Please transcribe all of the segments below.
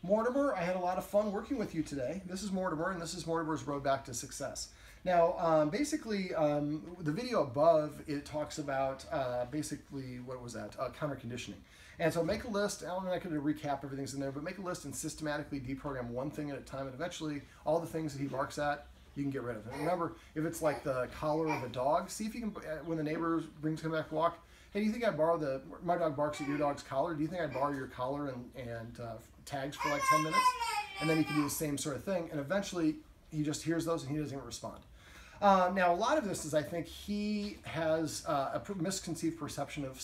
Mortimer, I had a lot of fun working with you today. This is Mortimer, and this is Mortimer's Road Back to Success. Now, the video above, it talks about basically, what was that? Counter conditioning. And so make a list. I'm not going to recap everything's in there, but make a list and systematically deprogram one thing at a time. And eventually, all the things that he barks at, you can get rid of. And remember, if it's like the collar of a dog, see if you can, when the neighbor brings him back to walk, hey, do you think I'd borrow my dog barks at your dog's collar. Do you think I'd borrow your collar and tags for like 10 minutes? And then you can do the same sort of thing. And eventually, he just hears those and he doesn't even respond. Now, a lot of this is, I think, he has a misconceived perception of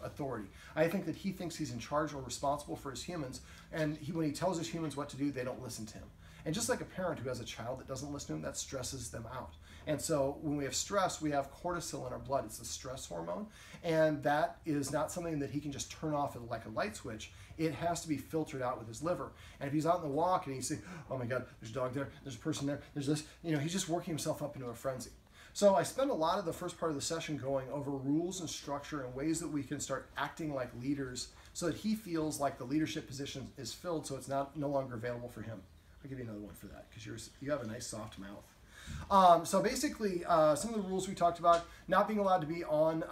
authority. I think that he thinks he's in charge or responsible for his humans, and when he tells his humans what to do, they don't listen to him. And just like a parent who has a child that doesn't listen to him, that stresses them out. And so when we have stress, we have cortisol in our blood. It's a stress hormone, and that is not something that he can just turn off like a light switch. It has to be filtered out with his liver. And if he's out on the walk and he's saying, oh my God, there's a dog there, there's a person there, there's this, he's just working himself up into a frenzy. So I spend a lot of the first part of the session going over rules and structure and ways that we can start acting like leaders so that he feels like the leadership position is filled, so it's no longer available for him. I'll give you another one for that because you have a nice soft mouth. So basically, some of the rules we talked about: not being allowed to be on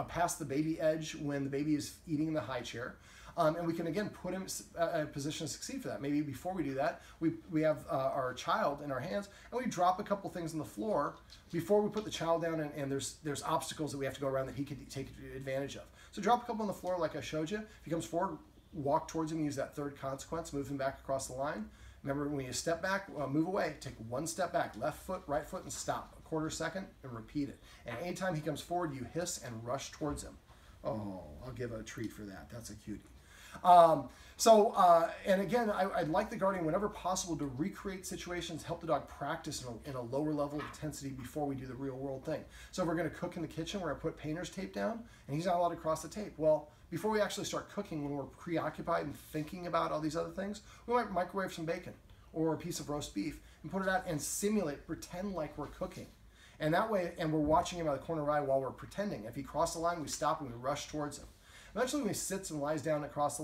past the baby edge when the baby is eating in the high chair. And we can, again, put him in a position to succeed for that. Maybe before we do that, we have our child in our hands, and we drop a couple things on the floor before we put the child down, and there's obstacles that we have to go around that he could take advantage of. So drop a couple on the floor like I showed you. If he comes forward, walk towards him, use that third consequence, move him back across the line. Remember, when you step back, move away, take one step back, left foot, right foot, and stop. A quarter second, and repeat it. And anytime he comes forward, you hiss and rush towards him. Oh, I'll give a treat for that. That's a cutie. And again, I'd like the guardian, whenever possible, to recreate situations, help the dog practice in a lower level of intensity before we do the real world thing. So if we're going to cook in the kitchen, we're going to put painter's tape down, and he's not allowed to cross the tape. Well, before we actually start cooking, when we're preoccupied and thinking about all these other things, we might microwave some bacon or a piece of roast beef and put it out and simulate, pretend like we're cooking. And that way, and we're watching him out of the corner of our eye while we're pretending. If he crosses the line, we stop and we rush towards him. Eventually, when he sits and lies down across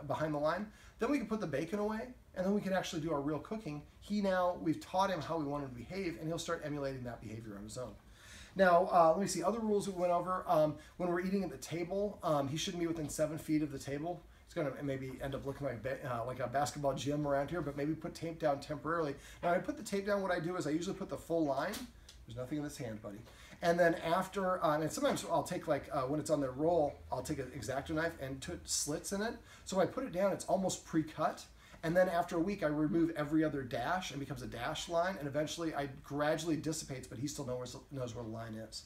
behind the line, then we can put the bacon away, and then we can actually do our real cooking. We've taught him how we want him to behave, and he'll start emulating that behavior on his own. Now, let me see, other rules that we went over. When we're eating at the table, he shouldn't be within 7 feet of the table. It's going to maybe end up looking like a basketball gym around here, but maybe put tape down temporarily. Now, when I put the tape down, what I do is I usually put the full line. There's nothing in this hand, buddy. And then after, and sometimes I'll take when it's on the roll, I'll take an X-Acto knife and put slits in it. So when I put it down, it's almost pre-cut. And then after a week, I remove every other dash and becomes a dash line. And eventually, I gradually dissipates, but he still knows where the line is.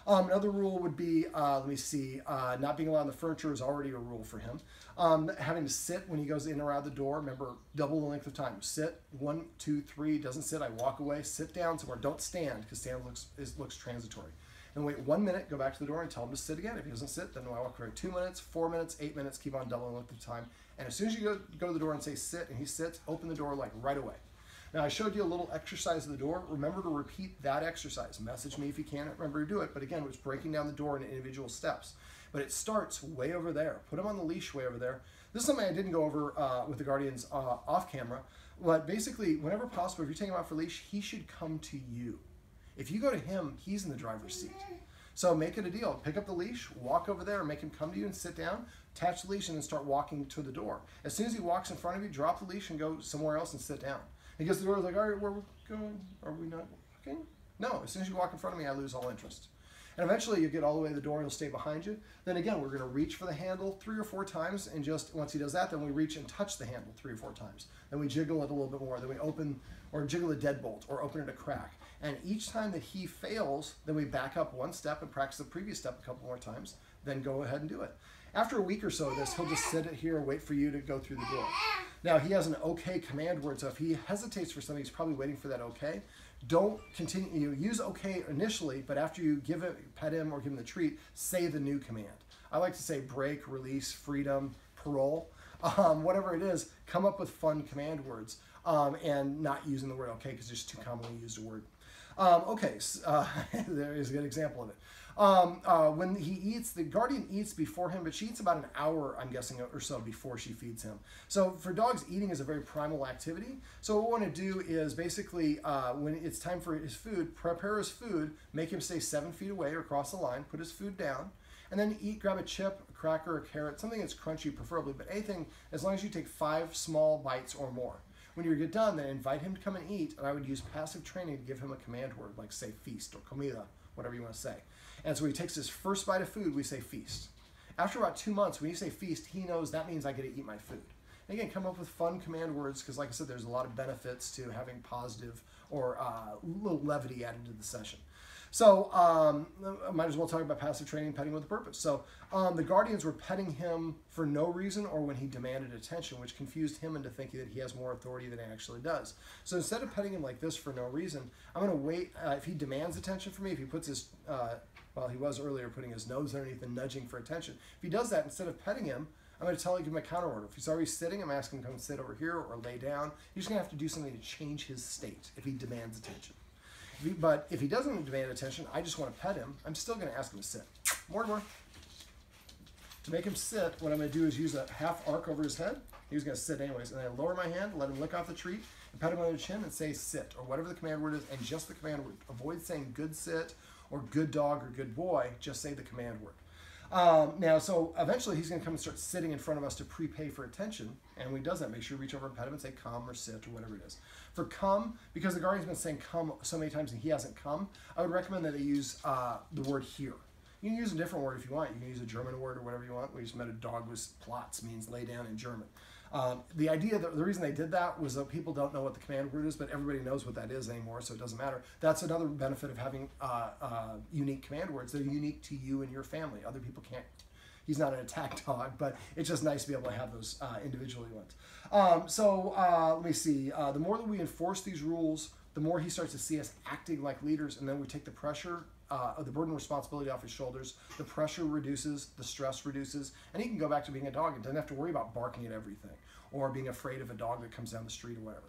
Another rule would be, not being allowed on the furniture is already a rule for him. Having to sit when he goes in or out the door. Remember, double the length of time. Sit, 1, 2, 3, doesn't sit, I walk away. Sit down somewhere, don't stand, because stand looks transitory. And wait 1 minute, go back to the door and tell him to sit again. If he doesn't sit, then I walk away 2 minutes, 4 minutes, 8 minutes, keep on doubling the length of time. And as soon as you go to the door and say sit, and he sits, open the door like right away. Now, I showed you a little exercise of the door. Remember to repeat that exercise. Message me if you can't remember to do it. But again, it's breaking down the door in individual steps. But it starts way over there. Put him on the leash way over there. This is something I didn't go over with the guardians off camera. But basically, whenever possible, if you're taking him out for leash, he should come to you. If you go to him, he's in the driver's seat. So make it a deal. Pick up the leash, walk over there, make him come to you and sit down, attach the leash, and then start walking to the door. As soon as he walks in front of you, drop the leash and go somewhere else and sit down. He gets to the door, like, all right, where are we going? Are we not walking? No, as soon as you walk in front of me, I lose all interest. And eventually you get all the way to the door and he'll stay behind you. Then again, we're going to reach for the handle 3 or 4 times, and just once he does that, then we reach and touch the handle 3 or 4 times. Then we jiggle it a little bit more. Then we open or jiggle a deadbolt or open it a crack. And each time that he fails, then we back up 1 step and practice the previous step a couple more times, then go ahead and do it. After a week or so of this, he'll just sit here and wait for you to go through the door. Now, he has an okay command word, so if he hesitates for something, he's probably waiting for that okay. Don't continue, use okay initially, but after you pet him or give him the treat, say the new command. I like to say break, release, freedom, parole. Whatever it is, come up with fun command words and not using the word okay because it's too commonly used a word. There is a good example of it. When he eats, the guardian eats before him, but she eats about an hour, I'm guessing, or so before she feeds him. So for dogs, eating is a very primal activity. So what we want to do is basically, when it's time for his food, prepare his food, make him stay 7 feet away or across the line, put his food down, and then grab a chip, a cracker, a carrot, something that's crunchy preferably, but anything, as long as you take 5 small bites or more. When you get done, then invite him to come and eat, and I would use passive training to give him a command word, like say feast or comida, whatever you want to say. And so he takes his first bite of food, we say feast. After about 2 months, when you say feast, he knows that means I get to eat my food. And again, come up with fun command words, because like I said, there's a lot of benefits to having positive or a little levity added to the session. So I might as well talk about passive training, petting with a purpose. So the guardians were petting him for no reason or when he demanded attention, which confused him into thinking that he has more authority than he actually does. So instead of petting him like this for no reason, I'm going to wait. If he demands attention from me, if he puts his, well, he was earlier putting his nose underneath and nudging for attention. If he does that, instead of petting him, I'm going to give him a counter order. If he's already sitting, I'm asking him to come sit over here or lay down. He's going to have to do something to change his state if he demands attention. But if he doesn't demand attention, I just want to pet him, I'm still going to ask him to sit. Mortimer. To make him sit, what I'm going to do is use a half arc over his head. He's going to sit anyways. And I lower my hand, let him lick off the treat, and pet him on the chin and say sit, or whatever the command word is, and just the command word. Avoid saying good sit, or good dog, or good boy. Just say the command word. Now, so eventually he's going to come and start sitting in front of us to prepay for attention. And when he does that, make sure you reach over and pet him and say come or sit or whatever it is. For come, because the guardian's been saying come so many times and he hasn't come, I would recommend that they use the word here. You can use a different word if you want. You can use a German word or whatever you want. We just met a dog with plots, means lay down in German. The idea, the reason they did that was that people don't know what the command word is, but everybody knows what that is anymore, so it doesn't matter. That's another benefit of having unique command words. They're unique to you and your family. Other people can't. He's not an attack dog, but it's just nice to be able to have those individually ones. Let me see. The more that we enforce these rules, the more he starts to see us acting like leaders, and then we take the pressure, the burden and responsibility off his shoulders. The pressure reduces, the stress reduces, and he can go back to being a dog and doesn't have to worry about barking at everything or being afraid of a dog that comes down the street or whatever.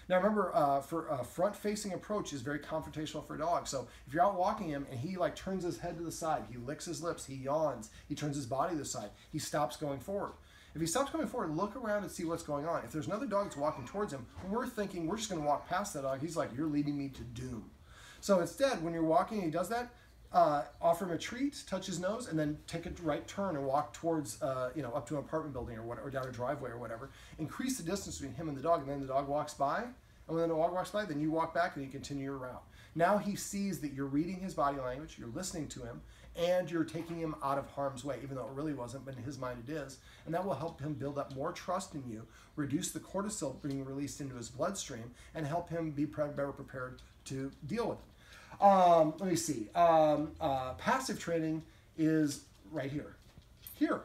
Now remember, for a front-facing approach is very confrontational for a dog. So if you're out walking him and he like turns his head to the side, he licks his lips, he yawns, he turns his body to the side, he stops going forward. If he stops going forward, look around and see what's going on. If there's another dog that's walking towards him, we're thinking we're just going to walk past that dog. He's like, you're leading me to doom. So instead, when you're walking and he does that, offer him a treat, touch his nose, and then take a right turn and walk towards, up to an apartment building or whatever, or down a driveway or whatever. Increase the distance between him and the dog, and then the dog walks by. And when the dog walks by, then you walk back and you continue your route. Now he sees that you're reading his body language, you're listening to him, and you're taking him out of harm's way, even though it really wasn't, but in his mind it is. And that will help him build up more trust in you, reduce the cortisol being released into his bloodstream, and help him be better prepared to deal with it. Let me see. Passive training is right here. Here.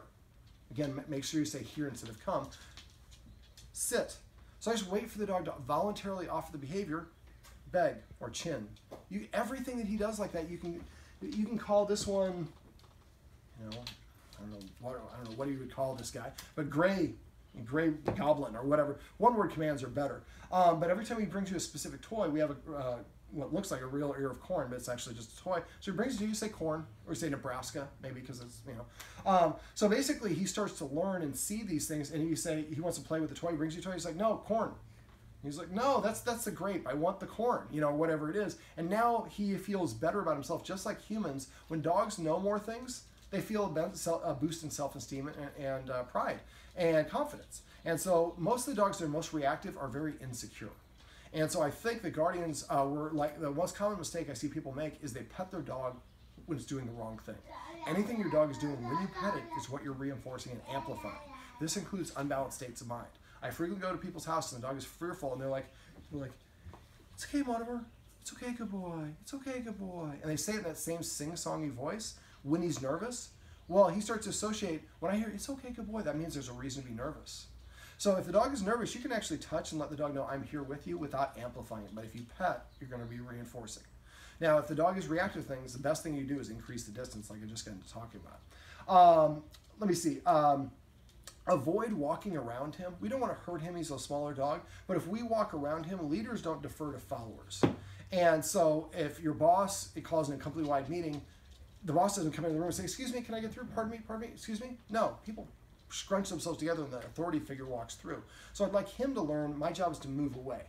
Again, make sure you say here instead of come. Sit. So I just wait for the dog to voluntarily offer the behavior, beg or chin. Everything that he does like that, you can call this one, I don't know what you would call this guy, but gray goblin or whatever. One-word commands are better. But every time he brings you a specific toy, we have what looks like a real ear of corn, but it's actually just a toy. So he brings it to you, say corn, or say Nebraska, maybe because it's, So basically he starts to learn and see these things, and you say he wants to play with the toy, he brings you a toy, he's like, no, corn. He's like, no, that's the grape. I want the corn, whatever it is. And now he feels better about himself, just like humans. When dogs know more things, they feel a boost in self-esteem and pride and confidence. And so most of the dogs that are most reactive are very insecure. And so I think the guardians were like, the most common mistake I see people make is they pet their dog when it's doing the wrong thing. Anything your dog is doing when you pet it is what you're reinforcing and amplifying. This includes unbalanced states of mind. I frequently go to people's houses and the dog is fearful and they're like, it's okay, Mortimer. It's okay, good boy. It's okay, good boy. And they say it in that same sing-songy voice when he's nervous. Well, he starts to associate, when I hear, it's okay, good boy, that means there's a reason to be nervous. So if the dog is nervous, you can actually touch and let the dog know I'm here with you without amplifying it. But if you pet, you're going to be reinforcing. Now, if the dog is reactive to things, the best thing you do is increase the distance, like I just got into talking about. Let me see. Avoid walking around him. We don't want to hurt him. He's a smaller dog. But if we walk around him, leaders don't defer to followers. And so if your boss calls in a company-wide meeting, the boss doesn't come in the room and say, excuse me, can I get through? Pardon me, excuse me? No, people scrunch themselves together and the authority figure walks through. So I'd like him to learn, my job is to move away.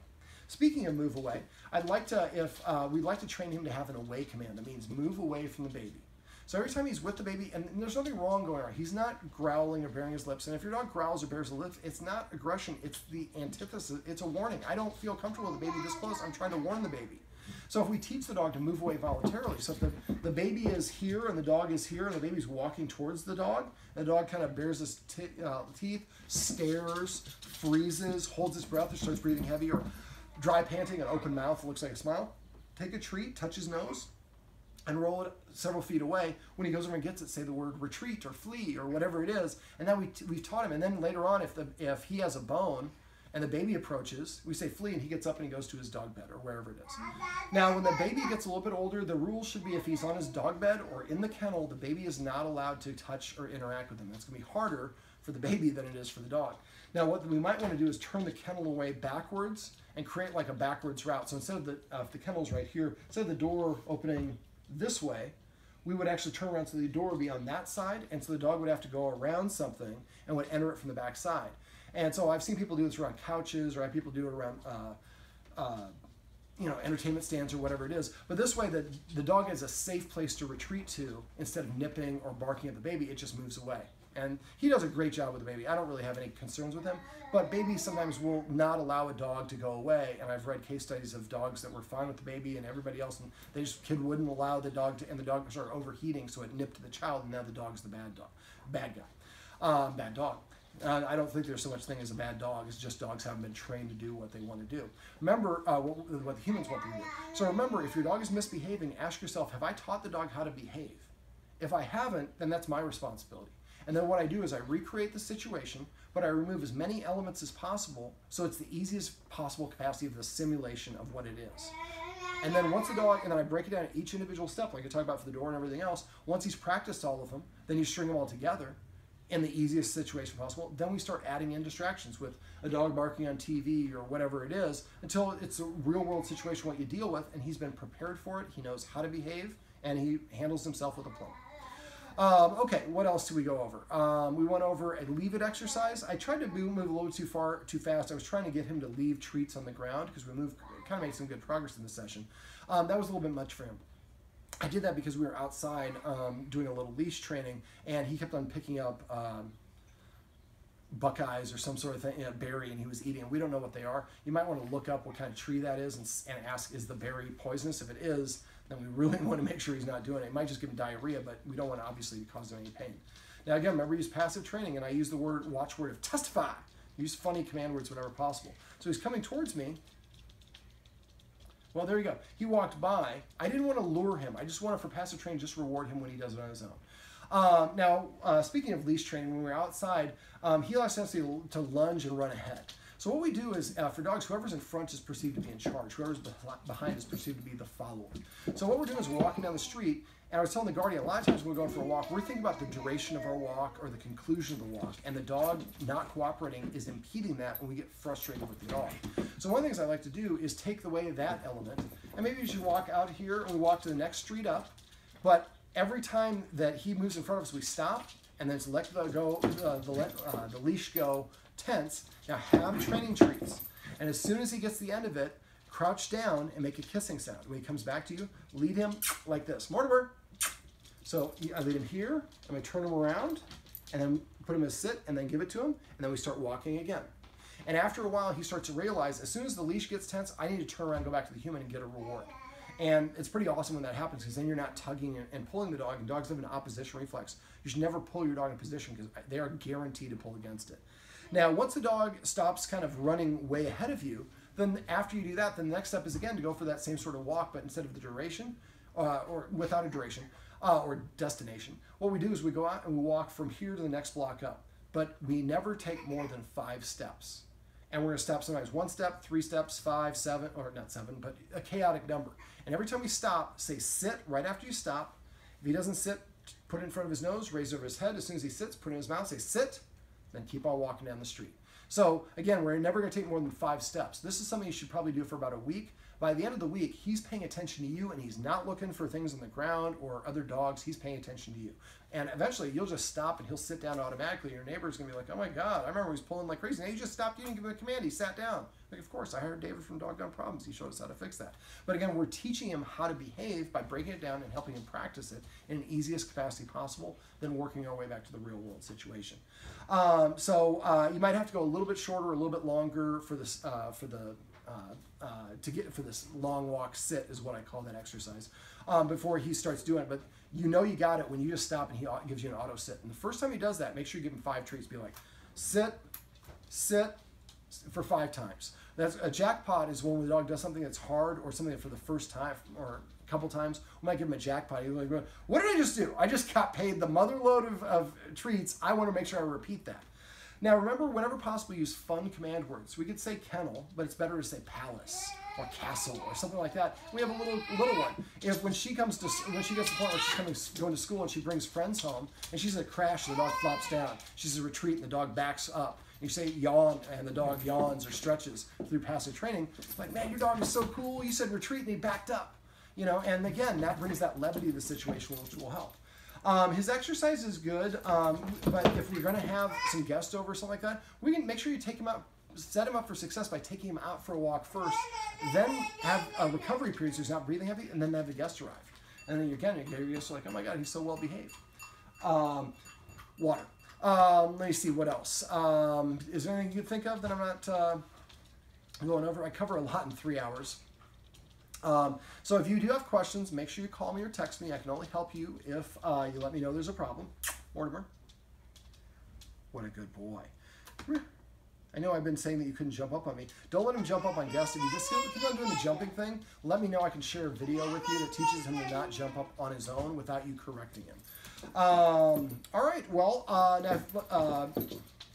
Speaking of move away, I'd like to, we'd like to train him to have an away command. That means move away from the baby. So every time he's with the baby, and there's nothing wrong going on. He's not growling or baring his lips. And if your dog growls or bares his lips, it's not aggression. It's the antithesis. It's a warning. I don't feel comfortable with the baby this close. I'm trying to warn the baby. So if we teach the dog to move away voluntarily, so if the baby is here and the dog is here and the baby's walking towards the dog kind of bares his teeth, stares, freezes, holds his breath or starts breathing heavy or dry panting, an open mouth, looks like a smile, take a treat, touch his nose, and roll it several feet away. When he goes over and gets it, say the word retreat or flee or whatever it is. And then we've taught him. And then later on, if he has a bone and the baby approaches, we say flee, and he gets up and he goes to his dog bed or wherever it is. Now, when the baby gets a little bit older, the rule should be if he's on his dog bed or in the kennel, the baby is not allowed to touch or interact with him. That's going to be harder for the baby than it is for the dog. Now, what we might want to do is turn the kennel away backwards and create like a backwards route. So instead of if the kennel's right here, instead of the door opening this way, we would actually turn around so the door would be on that side, and so the dog would have to go around something and would enter it from the back side. And so I've seen people do this around couches, or I've people do it around entertainment stands or whatever it is. But this way, the dog has a safe place to retreat to instead of nipping or barking at the baby. It just moves away. And he does a great job with the baby. I don't really have any concerns with him, but babies sometimes will not allow a dog to go away. And I've read case studies of dogs that were fine with the baby and everybody else, and kid wouldn't allow the dog to, and the dog started overheating, so it nipped the child, and now the dog's the bad dog. I don't think there's so much thing as a bad dog. It's just dogs haven't been trained to do what they want to do. Remember what the humans want them to do. So remember, if your dog is misbehaving, ask yourself, have I taught the dog how to behave? If I haven't, then that's my responsibility. And then what I do is I recreate the situation, but I remove as many elements as possible so it's the easiest possible capacity of the simulation of what it is. And then once the dog, and then I break it down at each individual step, like I talked about for the door and everything else. Once he's practiced all of them, then you string them all together in the easiest situation possible. Then we start adding in distractions with a dog barking on TV or whatever it is until it's a real world situation what you deal with, and he's been prepared for it. He knows how to behave, and he handles himself with aplomb. Okay, what else do we go over? We went over a leave it exercise. I tried to move a little too fast. I was trying to get him to leave treats on the ground because we kind of made some good progress in this session. That was a little bit much for him. I did that because we were outside doing a little leash training, and he kept on picking up buckeyes or some sort of thing, berry, and he was eating. We don't know what they are. You might want to look up what kind of tree that is and ask, is the berry poisonous? If it is, then we really want to make sure he's not doing it. It might just give him diarrhea, but we don't want to obviously cause him any pain. Now again, remember, use passive training, and I use the watchword of testify. Use funny command words whenever possible. So he's coming towards me. Well, there you go. He walked by. I didn't want to lure him. I just wanted, for passive training, just reward him when he does it on his own. Now, speaking of leash training, when we were outside, he likes us to lunge and run ahead. So what we do is, for dogs, whoever's in front is perceived to be in charge. Whoever's behind is perceived to be the follower. So what we're doing is we're walking down the street, and I was telling the guardian, a lot of times when we're going for a walk, we're thinking about the duration of our walk or the conclusion of the walk, and the dog not cooperating is impeding that, and we get frustrated with the dog. So one of the things I like to do is take away that element, and maybe we should walk out here and we walk to the next street up, but every time that he moves in front of us, we stop, and then let the leash go tense. Now have training treats, and as soon as he gets the end of it, crouch down and make a kissing sound. When he comes back to you, lead him like this. Mortimer. So I lead him here, I'm going to turn him around, and then put him as sit, and then give it to him, and then we start walking again. And after a while, he starts to realize, as soon as the leash gets tense, I need to turn around and go back to the human and get a reward. And it's pretty awesome when that happens, because then you're not tugging and pulling the dog, and dogs have an opposition reflex. You should never pull your dog in position, because they are guaranteed to pull against it. Now, once the dog stops kind of running way ahead of you, then after you do that, then the next step is again to go for that same sort of walk, but instead of the duration, or without a duration, or destination. What we do is we go out and we walk from here to the next block up, but we never take more than 5 steps. And we're going to stop sometimes 1 step, 3 steps, 5, 7, or not 7, but a chaotic number. And every time we stop, say sit right after you stop. If he doesn't sit, put it in front of his nose, raise it over his head. As soon as he sits, put it in his mouth, say sit, then keep on walking down the street. So again, we're never going to take more than 5 steps. This is something you should probably do for about a week, By the end of the week, he's paying attention to you, and he's not looking for things on the ground or other dogs. He's paying attention to you. And eventually, you'll just stop, and he'll sit down automatically. Your neighbor's going to be like, oh my God, I remember he was pulling like crazy. And he just stopped. You didn't give him a command. He sat down. Like, of course, I hired David from Dog Down Problems. He showed us how to fix that. But again, we're teaching him how to behave by breaking it down and helping him practice it in the easiest capacity possible, then working our way back to the real world situation. You might have to go a little bit shorter, a little bit longer for this, for this long walk sit is what I call that exercise, before he starts doing it. But you know you got it when you just stop and he gives you an auto sit. And the first time he does that, make sure you give him 5 treats. Be like, sit, sit, for 5 times. That's a jackpot is when the dog does something that's hard or something that for the first time or a couple times. We might give him a jackpot. He's like, what did I just do? I just got paid the mother load of treats. I want to make sure I repeat that. Now remember, whenever possible, use fun command words. We could say kennel, but it's better to say palace or castle or something like that. We have a little one. If when she gets to the point where she's going to school and she brings friends home and she's at a crash and the dog flops down, she says retreat and the dog backs up. You say yawn and the dog yawns or stretches through passive training. Like, man, your dog is so cool. You said retreat and he backed up. You know, and again, that brings that levity to the situation, which will help. His exercise is good, but if we're going to have some guests over or something like that, we can make sure you take him out, set him up for success by taking him out for a walk first, then have a recovery period so he's not breathing heavy, and then have the guest arrive. And then again, you're just like, oh my God, he's so well behaved. Water. Let me see, what else? Is there anything you can think of that I'm not going over? I cover a lot in 3 hours. So if you do have questions, make sure you call me or text me. I can only help you if you let me know there's a problem. Mortimer, what a good boy. I know I've been saying that you couldn't jump up on me. Don't let him jump up on guests. If you just keep on doing the jumping thing, let me know. I can share a video with you that teaches him to not jump up on his own without you correcting him. All right, well,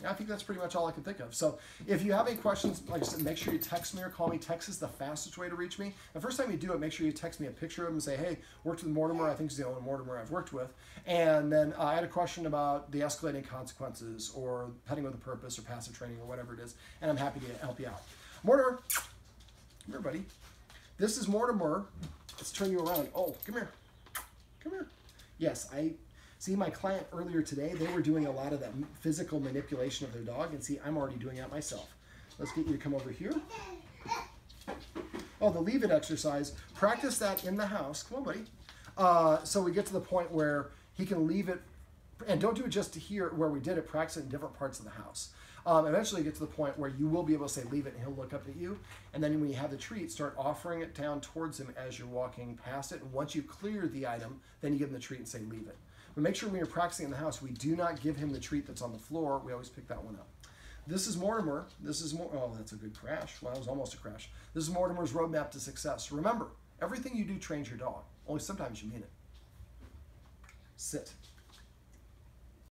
I think that's pretty much all I can think of. So if you have any questions, like I said, make sure you text me or call me. Text is the fastest way to reach me. The first time you do it, make sure you text me a picture of him and say, hey, worked with Mortimer. I think he's the only Mortimer I've worked with. And then I had a question about the escalating consequences or petting with a purpose or passive training or whatever it is, and I'm happy to help you out. Mortimer, come here, buddy. This is Mortimer. Let's turn you around. Oh, come here. Come here. Yes, I see my client earlier today, they were doing a lot of that physical manipulation of their dog, and see, I'm already doing that myself. Let's get you to come over here. Oh, the leave it exercise, practice that in the house. Come on, buddy. So we get to the point where he can leave it, and don't do it just to here where we did it, practice it in different parts of the house. Eventually get to the point where you will be able to say leave it and he'll look up at you, and then when you have the treat, start offering it down towards him as you're walking past it, and once you clear the item, then you give him the treat and say leave it. But make sure when you're practicing in the house, we do not give him the treat that's on the floor. We always pick that one up. This is Mortimer. This is oh, that's a good crash. Well, that was almost a crash. This is Mortimer's roadmap to success. Remember, everything you do trains your dog. Only sometimes you mean it. Sit.